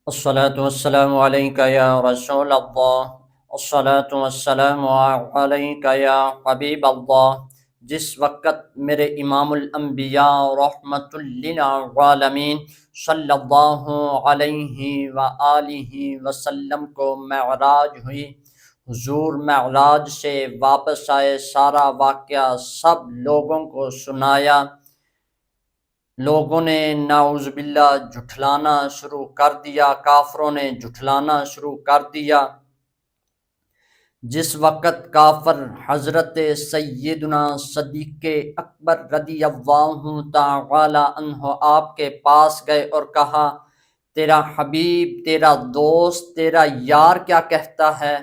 الصلاة والسلام علیک یا رسول اللہ، الصلاة والسلام علیک یا حبیب اللہ۔ جس وقت میرے امام الانبیاء رحمت للعالمین صلی اللہ علیہ وآلہ وسلم کو معراج ہوئی، حضور معراج سے واپس آئے، سارا واقعہ سب لوگوں کو سنایا۔ لوگوں نے نعوذ باللہ جھٹلانا شروع کر دیا، کافروں نے جھٹلانا شروع کر دیا۔ جس وقت کافر حضرت سیدنا صدیق اکبر رضی اللہ تعالی عنہ آپ کے پاس گئے اور کہا، تیرا حبیب، تیرا دوست، تیرا یار کیا کہتا ہے؟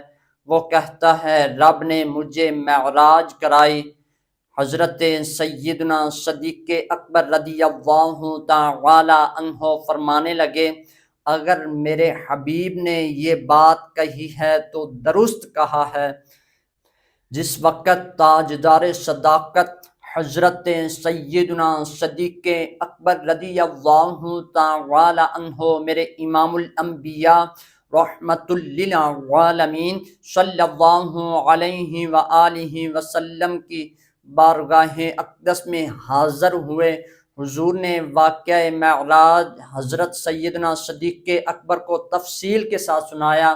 وہ کہتا ہے رب نے مجھے معراج کرائی۔ حضرت سیدنا صدیق اکبر رضی اللہ تعالی عنہ فرمانے لگے، اگر میرے حبیب نے یہ بات کہی ہے تو درست کہا ہے۔ جس وقت تاجدار صداقت حضرت سیدنا صدیق اکبر رضی اللہ تعالی عنہ میرے امام الانبیاء رحمت للعالمین صلی اللہ علیہ وآلہ وسلم کی بارگاہ اقدس میں حاضر ہوئے، حضور نے واقعہ معراج حضرت سیدنا صدیق اکبر کو تفصیل کے ساتھ سنایا۔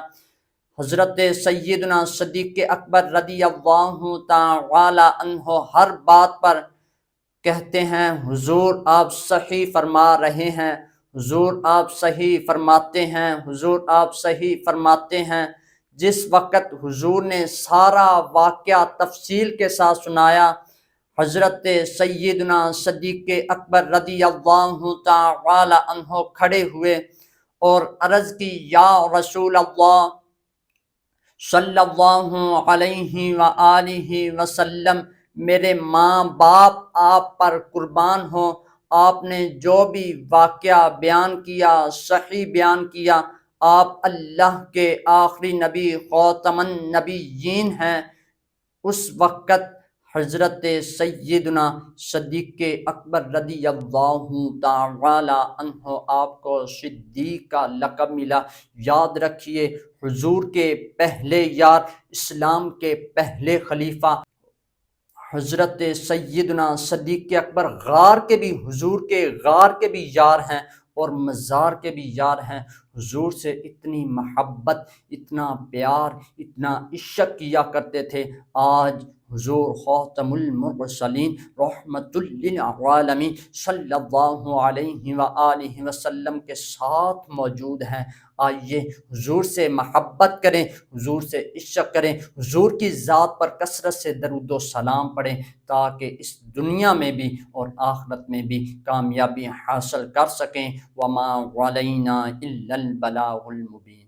حضرت سیدنا صدیق اکبر رضی اللہ تعالی عنہ ہر بات پر کہتے ہیں، حضور آپ صحیح فرما رہے ہیں، حضور آپ صحیح فرماتے ہیں، حضور آپ صحیح فرماتے ہیں۔ جس وقت حضور نے سارا واقعہ تفصیل کے ساتھ سنایا، حضرت سیدنا صدیق اکبر رضی اللہ تعالی عنہ کھڑے ہوئے اور عرض کی، یا رسول اللہ صلی اللہ علیہ وآلہ وسلم، میرے ماں باپ آپ پر قربان ہوں، آپ نے جو بھی واقعہ بیان کیا صحیح بیان کیا، آپ اللہ کے آخری نبی خاتم النبیین ہیں۔ اس وقت حضرت سیدنا صدیق اکبر رضی اللہ تعالی عنہ آپ کو صدیق کا لقب ملا۔ یاد رکھیے، حضور کے پہلے یار، اسلام کے پہلے خلیفہ حضرت سیدنا صدیق اکبر غار کے بھی، حضور کے غار کے بھی یار ہیں اور مزار کے بھی یار ہیں۔ حضور سے اتنی محبت، اتنا پیار، اتنا عشق کیا کرتے تھے۔ آج حضور خاتم المرسلین رحمت للعالمین صلی اللہ علیہ وآلہ وسلم کے ساتھ موجود ہیں۔ آئیے حضور سے محبت کریں، حضور سے عشق کریں، حضور کی ذات پر کثرت سے درود و سلام پڑھیں، تاکہ اس دنیا میں بھی اور آخرت میں بھی کامیابی حاصل کر سکیں۔ وما علینا الا البلاغ المبین۔